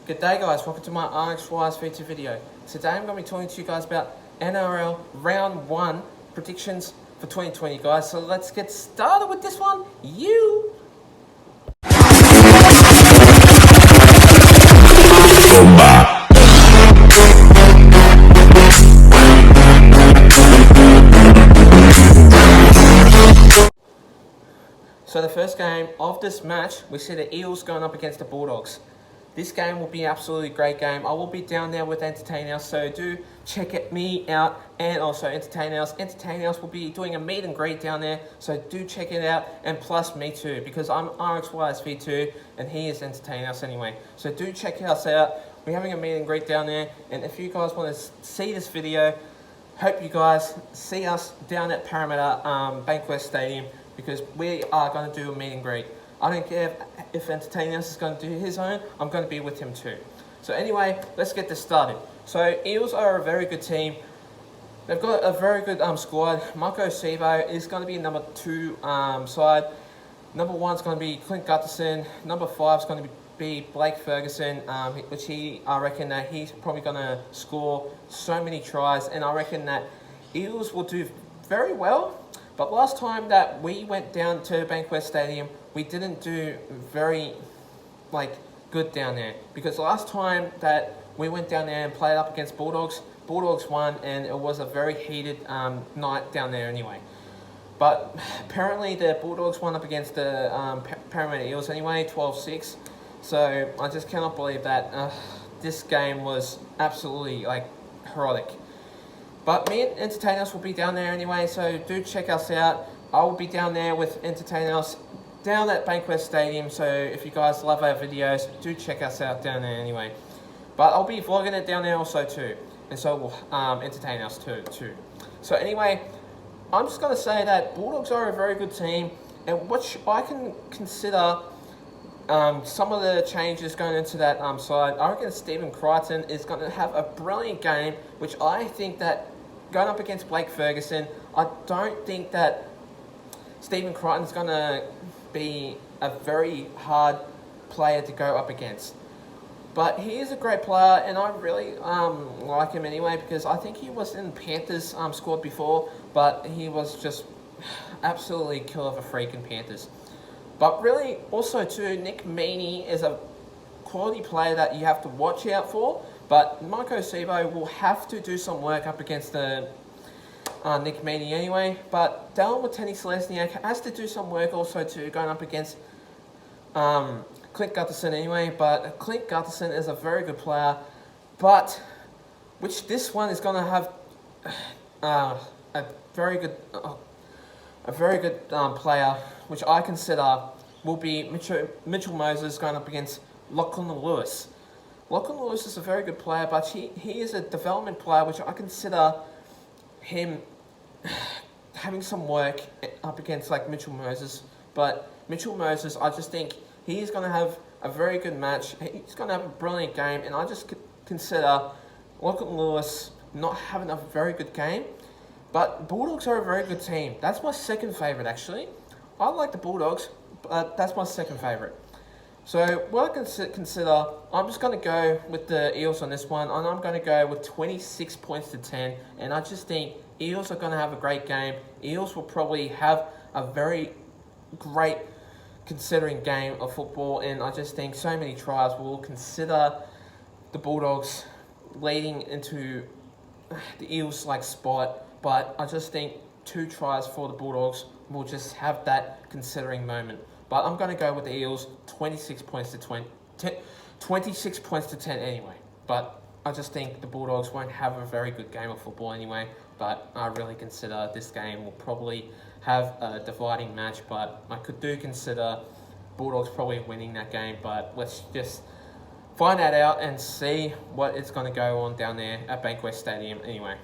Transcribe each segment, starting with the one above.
Good day guys, welcome to my RxWise feature video. Today I'm going to be talking to you guys about NRL Round 1 predictions for 2020 guys. So let's get started with this one. So the first game of this match, we see the Eels going up against the Bulldogs. This game will be an absolutely great game. I will be down there with Entertain House, so do check me out and also Entertain House. Entertain House will be doing a meet and greet down there, so do check it out, and plus me too, because I'm RxWise V2 and he is Entertain House anyway. So do check us out. We're having a meet and greet down there, and if you guys want to see this video, hope you guys see us down at Parramatta Bankwest Stadium, because we are going to do a meet and greet. I don't care if Entertain House is going to do his own, I'm going to be with him too. So anyway, let's get this started. So Eels are a very good team. They've got a very good squad. Marco Sebo is going to be number 2 side. Number 1 is going to be Clint Gutherson. Number 5 is going to be Blake Ferguson, which I reckon that he's probably going to score so many tries, and I reckon that Eels will do very well. But last time that we went down to Bankwest Stadium, we didn't do very good down there, because last time that we went down there and played up against Bulldogs, Bulldogs won, and it was a very heated night down there anyway. But apparently the Bulldogs won up against the Parramatta Eels anyway, 12-6. So I just cannot believe that this game was absolutely horrific. But me and Entertain House will be down there anyway, so do check us out. I will be down there with Entertain House down at Bankwest Stadium, so if you guys love our videos, do check us out down there anyway. But I'll be vlogging it down there also too, and so will Entertain House too. So anyway, I'm just going to say that Bulldogs are a very good team, and what I can consider some of the changes going into that side. I reckon Stephen Crichton is going to have a brilliant game, which I think that going up against Blake Ferguson, I don't think that Stephen Crichton is going to be a very hard player to go up against. But he is a great player, and I really like him anyway, because I think he was in Panthers squad before, but he was just absolutely killer of a freak in Panthers. But really, also too, Nick Meaney is a quality player that you have to watch out for. But Marco Sebo will have to do some work up against the Nick Meaney anyway. But Dallin Watene-Zelezniak has to do some work also too, going up against Clint Gutherson anyway. But Clint Gutherson is a very good player, but which this one is going to have a very good player, which I consider will be Mitchell Moses going up against Lachlan Lewis. Lachlan Lewis is a very good player, but he is a development player, which I consider him having some work up against Mitchell Moses. But Mitchell Moses, I just think he's going to have a very good match. He's going to have a brilliant game, and I just consider Lachlan Lewis not having a very good game. But Bulldogs are a very good team. That's my second favourite, actually. I like the Bulldogs, but that's my second favourite. So what I consider, I'm just going to go with the Eels on this one, and I'm going to go with 26 points to 10. And I just think Eels are going to have a great game. Eels will probably have a very great considering game of football, and I just think so many tries will consider the Bulldogs leading into the Eels spot. But I just think 2 tries for the Bulldogs will just have that considering moment. But I'm going to go with the Eels, 26 points to 10 anyway. But I just think the Bulldogs won't have a very good game of football anyway. But I really consider this game will probably have a dividing match. But I do consider Bulldogs probably winning that game. But let's just find that out and see what is going to go on down there at Bankwest Stadium anyway.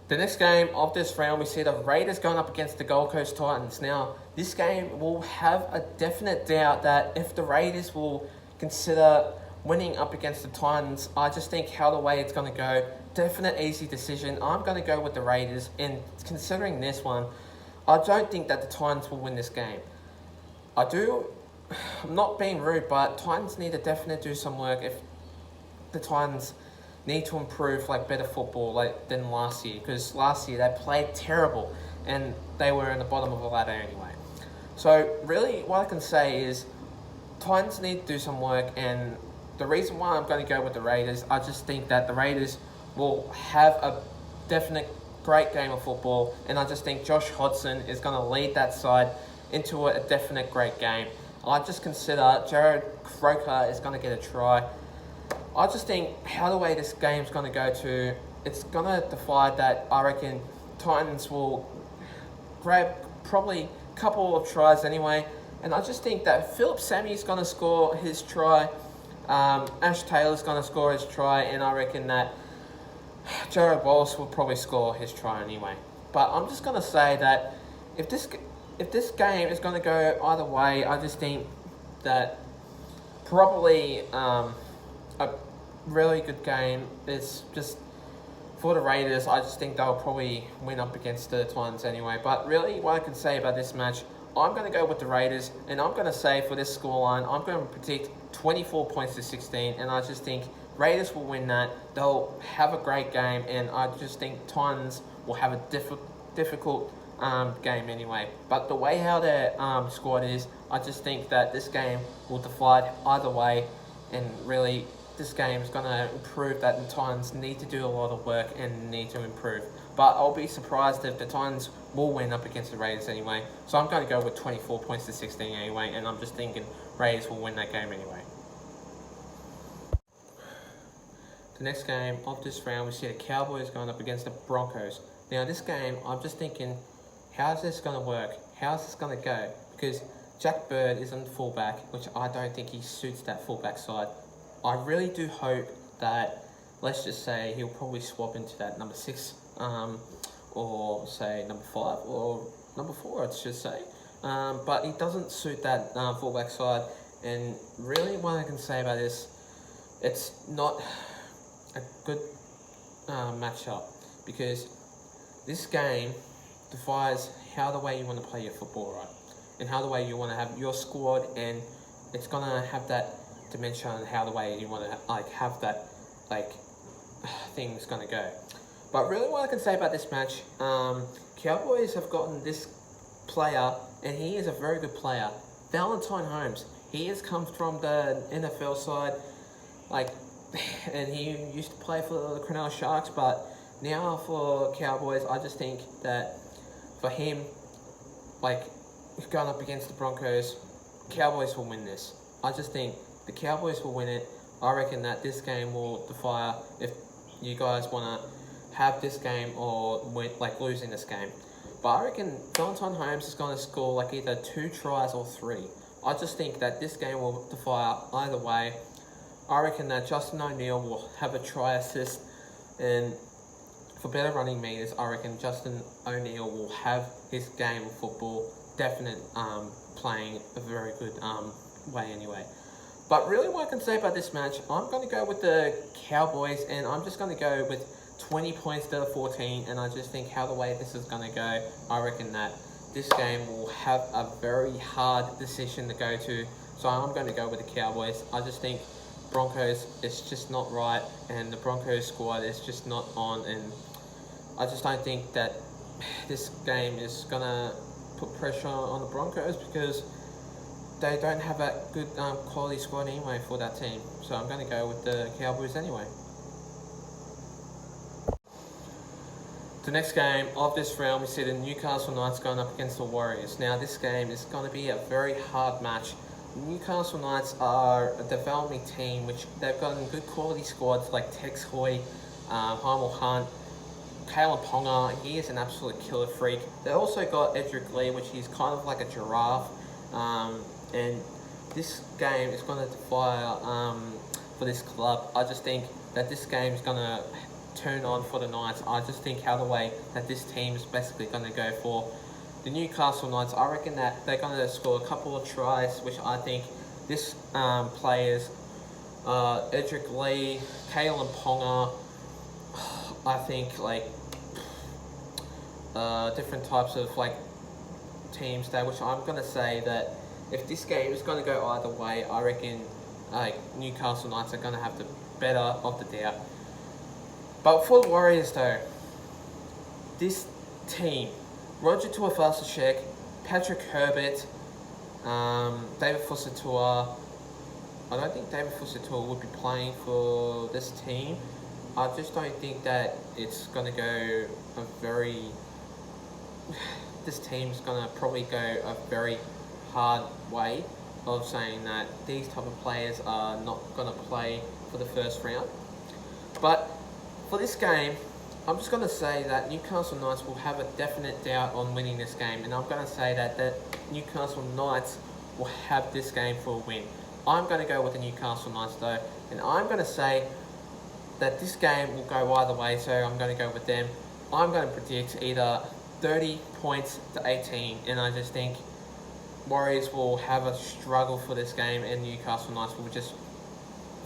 The next game of this round, we see the Raiders going up against the Gold Coast Titans. Now, this game will have a definite doubt that if the Raiders will consider winning up against the Titans, I just think how the way it's going to go, definite easy decision. I'm going to go with the Raiders, and considering this one, I don't think that the Titans will win this game. I do I'm not being rude, but Titans need to definitely do some work if the Titans need to improve like better football like than last year, because last year they played terrible and they were in the bottom of the ladder anyway. So really what I can say is Titans need to do some work, and the reason why I'm going to go with the Raiders, I just think that the Raiders will have a definite great game of football, and I just think Josh Hodgson is going to lead that side into a definite great game. I just consider Jared Croker is going to get a try. I just think how the way this game's going to go to, it's going to defy that. I reckon Titans will grab probably a couple of tries anyway, and I just think that Philip Sammy's going to score his try, Ash Taylor's going to score his try, and I reckon that Jared Wallace will probably score his try anyway. But I'm just going to say that if this game is going to go either way, I just think that probably a really good game is just for the Raiders. I just think they'll probably win up against the Titans anyway. But really, what I can say about this match, I'm going to go with the Raiders, and I'm going to say for this scoreline, I'm going to predict 24 points to 16, and I just think Raiders will win that. They'll have a great game, and I just think Titans will have a difficult game anyway. But the way how their squad is, I just think that this game will defy either way, and really this game is going to prove that the Titans need to do a lot of work and need to improve. But I'll be surprised if the Titans will win up against the Raiders anyway. So I'm going to go with 24 points to 16 anyway, and I'm just thinking Raiders will win that game anyway. The next game of this round, we see the Cowboys going up against the Broncos. Now this game, I'm just thinking, how's this going to work? How's this going to go? Because Jack Bird is on fullback, which I don't think he suits that fullback side. I really do hope that, let's just say, he'll probably swap into that number 6, or say number 5, or number 4, I should say. But he doesn't suit that fullback side, and really what I can say about this, it's not a good matchup, because this game defies how the way you want to play your football, right? And how the way you want to have your squad, and it's going to have that dimension on how the way you want to have that thing's going to go. But really what I can say about this match, Cowboys have gotten this player, and he is a very good player, Valentine Holmes. He has come from the NFL side, and he used to play for the Cronulla Sharks, but now for Cowboys, I just think that for him, going up against the Broncos, Cowboys will win this. I just think the Cowboys will win it. I reckon that this game will defy if you guys want to have this game or win, losing this game. But I reckon Valentine Holmes is going to score either 2 tries or 3. I just think that this game will defy either way. I reckon that Justin O'Neill will have a try assist, and for better running meters, I reckon Justin O'Neill will have his game of football definite playing a very good way anyway. But really what I can say about this match, I'm going to go with the Cowboys, and I'm just going to go with 20 points to 14, and I just think how the way this is going to go, I reckon that this game will have a very hard decision to go to. So I'm going to go with the Cowboys. I just think Broncos is just not right, and the Broncos squad is just not on, and I just don't think that this game is going to put pressure on the Broncos, because they don't have a good quality squad anyway for that team. So I'm going to go with the Cowboys anyway. The next game of this round, we see the Newcastle Knights going up against the Warriors. Now this game is going to be a very hard match. Newcastle Knights are a developing team, which they've got good quality squads like Tex Hoy, Heimel Hunt, Kalen Ponga. He is an absolute killer freak. They also got Edric Lee, which is kind of like a giraffe. And this game is going to defy for this club. I just think that this game is going to turn on for the Knights. I just think how the way that this team is basically going to go for the Newcastle Knights. I reckon that they're going to score a couple of tries, which I think this players, Edric Lee, Kalen Ponga, I think different types of teams there, which I'm going to say that if this game is going to go either way, I reckon Newcastle Knights are going to have the better of the doubt. But for the Warriors though, this team, Roger Tuivasa-Sheck, Patrick Herbert, David Fusitu'a. I don't think David Fusitu'a would be playing for this team. I just don't think that it's going to go this team's going to probably go a very hard way of saying that these type of players are not going to play for the first round. But for this game, I'm just going to say that Newcastle Knights will have a definite doubt on winning this game, and I'm going to say that the Newcastle Knights will have this game for a win. I'm going to go with the Newcastle Knights though, and I'm going to say that this game will go either way, so I'm going to go with them. I'm going to predict either 30 points to 18, and I just think Warriors will have a struggle for this game, and Newcastle Knights will just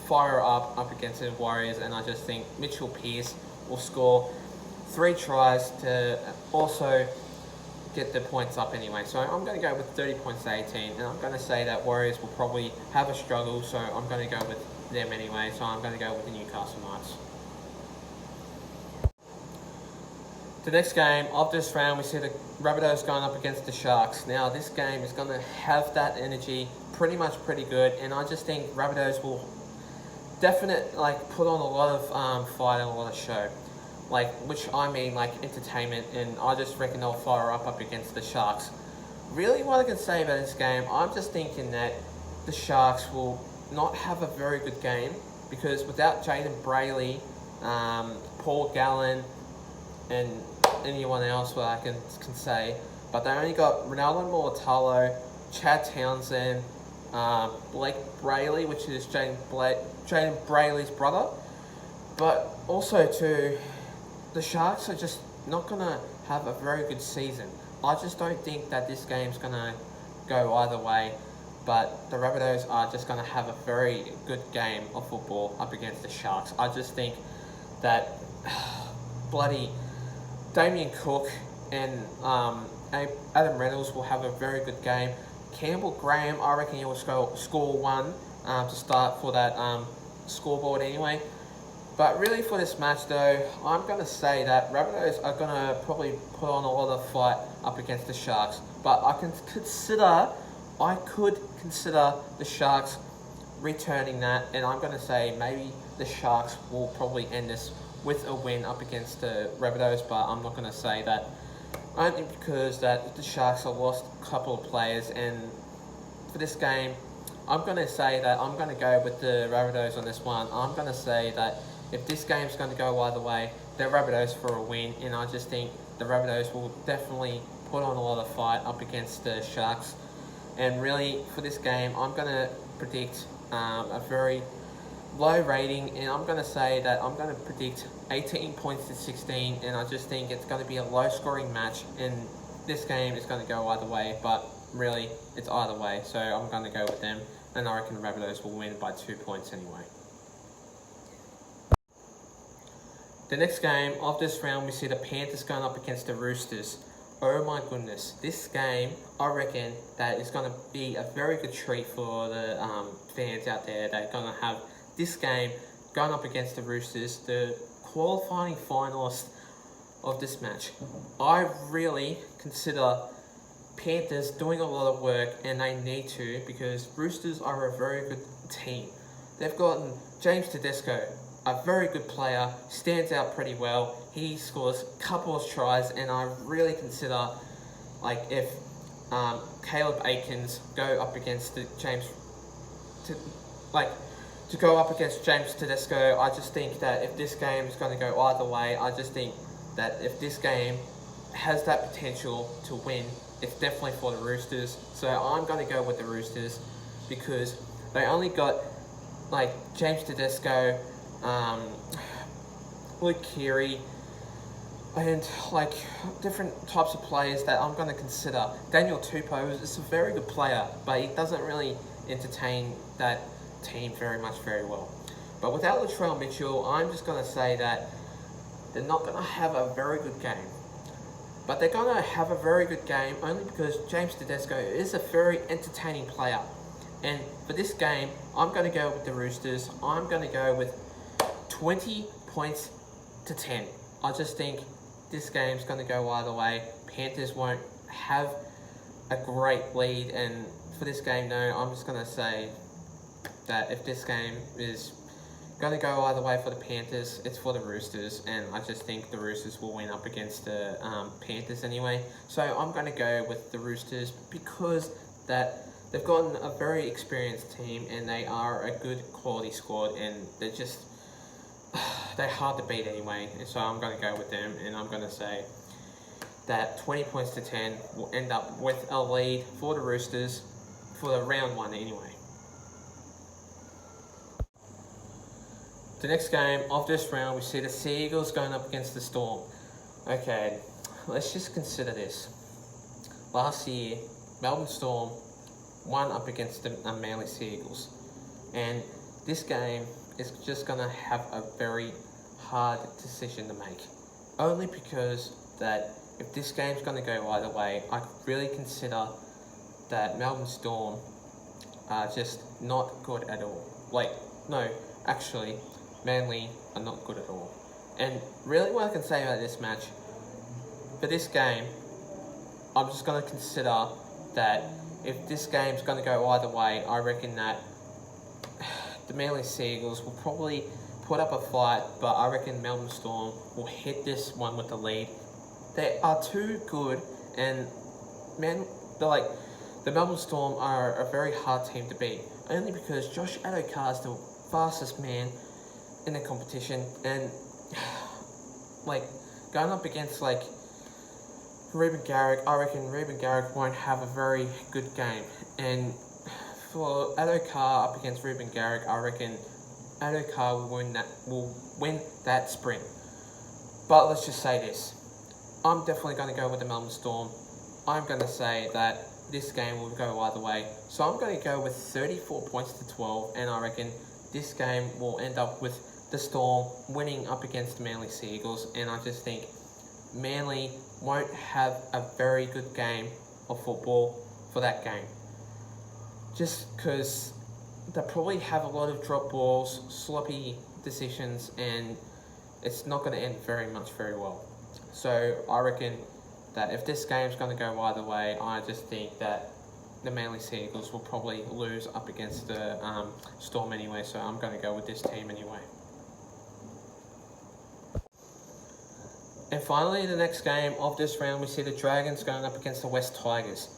fire up against the Warriors, and I just think Mitchell Pearce will score 3 tries to also get the points up anyway. So I'm going to go with 30 points to 18, and I'm going to say that Warriors will probably have a struggle, so I'm going to go with them anyway. So I'm going to go with the Newcastle Knights. The next game of this round, we see the Rabbitohs going up against the Sharks. Now, this game is going to have that energy pretty good, and I just think Rabbitohs will definitely put on a lot of fight and a lot of show, which I mean entertainment, and I just reckon they'll fire up against the Sharks. Really, what I can say about this game, I'm just thinking that the Sharks will not have a very good game, because without Jaden Brayley, Paul Gallen, and anyone else that I can say, but they only got Ronaldo Mulatalo, Chad Townsend, Blake Brayley, which is Jaden Brayley's brother. But also too, the Sharks are just not going to have a very good season. I just don't think that this game's going to go either way, but the Rabbitohs are just going to have a very good game of football up against the Sharks. I just think that bloody Damien Cook and Adam Reynolds will have a very good game. Campbell Graham, I reckon he will score 1 to start for that scoreboard anyway. But really for this match though, I'm going to say that Rabbitohs are going to probably put on a lot of fight up against the Sharks. But I could consider the Sharks returning that, and I'm going to say maybe the Sharks will probably end this with a win up against the Rabbitohs, but I'm not going to say that only because that the Sharks have lost a couple of players, and for this game, I'm going to say that I'm going to go with the Rabbitohs on this one. I'm going to say that if this game's going to go either way, the Rabbitohs for a win, and I just think the Rabbitohs will definitely put on a lot of fight up against the Sharks. And really, for this game, I'm going to predict a very low rating, and I'm going to say that I'm going to predict 18 points to 16, and I just think it's going to be a low-scoring match, and this game is going to go either way, but really, it's either way, so I'm going to go with them, and I reckon the Rabbitohs will win by 2 points anyway. The next game of this round, we see the Panthers going up against the Roosters. Oh my goodness, this game, I reckon that is going to be a very good treat for the fans out there that are going to have this game going up against the Roosters, the qualifying finalist of this match. I really consider Panthers doing a lot of work, and they need to, because Roosters are a very good team. They've gotten James Tedesco, a very good player, stands out pretty well. He scores a couple of tries, and I really consider, if Caleb Aikens go up against to go up against James Tedesco, I just think that if this game is going to go either way, I just think that if this game has that potential to win, it's definitely for the Roosters. So I'm going to go with the Roosters, because they only got James Tedesco, Luke Keary, and different types of players that I'm going to consider. Daniel Tupou is a very good player, but he doesn't really entertain that team very well. But without Latrell Mitchell, I'm just going to say that they're not going to have a very good game. But they're going to have a very good game only because James Tedesco is a very entertaining player. And for this game, I'm going to go with the Roosters. I'm going to go with 20 points to 10. I just think this game's going to go either way. Panthers won't have a great lead, and for this game, no, I'm just going to say that if this game is going to go either way for the Panthers, it's for the Roosters, and I just think the Roosters will win up against the Panthers anyway. So I'm going to go with the Roosters because that they've gotten a very experienced team, and they are a good quality squad, and they're hard to beat anyway. And so I'm going to go with them, and I'm going to say that 20 points to 10 will end up with a lead for the Roosters for the round 1 anyway. The next game of this round, we see the Sea Eagles going up against the Storm. Okay, let's just consider this. Last year, Melbourne Storm won up against the Manly Sea Eagles. And this game is just going to have a very hard decision to make. Only because that if this game's going to go either way, I really consider that Melbourne Storm are just not good at all. Wait, no, actually, Manly are not good at all. And really what I can say about this match, for this game, I'm just going to consider that if this game's going to go either way, I reckon that the Manly Sea Eagles will probably put up a fight, but I reckon Melbourne Storm will hit this one with the lead. They are too good, and the Melbourne Storm are a very hard team to beat, only because Josh Addo-Carr is the fastest man in the competition, and going up against Reuben Garrick, I reckon Reuben Garrick won't have a very good game. And for Addo-Carr up against Reuben Garrick, I reckon Addo-Carr will win that sprint. But let's just say this. I'm definitely going to go with the Melbourne Storm. I'm going to say that this game will go either way. So I'm going to go with 34 points to 12, and I reckon this game will end up with the Storm winning up against the Manly Sea Eagles, and I just think Manly won't have a very good game of football for that game. Just because they probably have a lot of drop balls, sloppy decisions, and it's not going to end very well. So I reckon that if this game's going to go either way, I just think that the Manly Sea Eagles will probably lose up against the Storm anyway, so I'm going to go with this team anyway. And finally, the next game of this round, we see the Dragons going up against the West Tigers.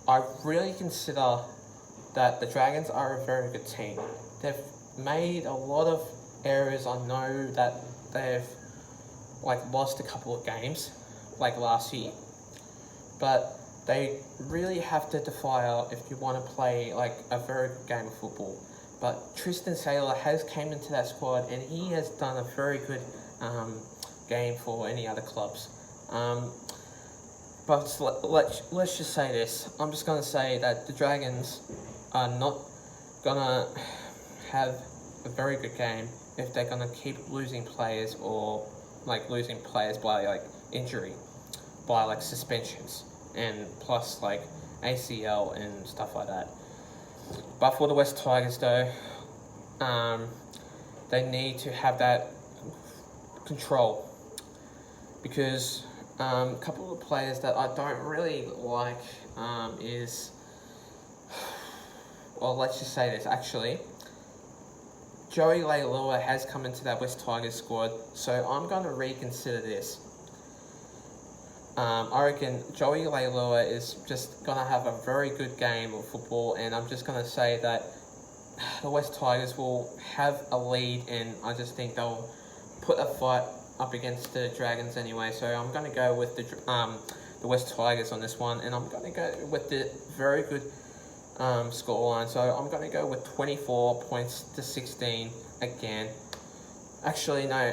I really consider that the Dragons are a very good team. They've made a lot of errors. I know that they've lost a couple of games, last year. But they really have to defy if you want to play a very good game of football. But Tristan Sailor has came into that squad, and he has done a very good game for any other clubs. But let's just say this. I'm just going to say that the Dragons are not going to have a very good game if they're going to keep losing players, or losing players by injury, by suspensions, and plus ACL and stuff like that. But for the West Tigers though, they need to have that control, because a couple of players that I don't really like is, well, let's just say this, actually. Joey Leilua has come into that West Tigers squad, so I'm going to reconsider this. I reckon Joey Leilua is just going to have a very good game of football, and I'm just going to say that the West Tigers will have a lead, and I just think they'll put a fight up against the Dragons anyway. So I'm going to go with the West Tigers on this one, and I'm going to go with the very good scoreline. So I'm going to go with 24 points to 16 again. Sorry.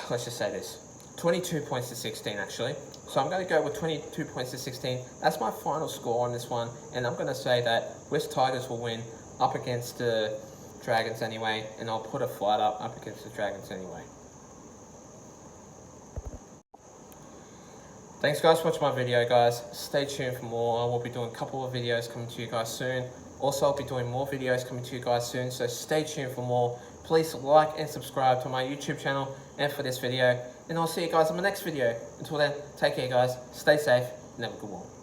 Let's just say this. 22 points to 16, actually. So I'm going to go with 22 points to 16. That's my final score on this one. And I'm going to say that West Tigers will win up against the Dragons anyway. And I'll put a fight up against the Dragons anyway. Thanks guys for watching my video, guys. Stay tuned for more. I will be doing a couple of videos coming to you guys soon. Also, I'll be doing more videos coming to you guys soon, so stay tuned for more. Please like and subscribe to my YouTube channel and for this video. And I'll see you guys on my next video. Until then, take care guys, stay safe, and have a good one.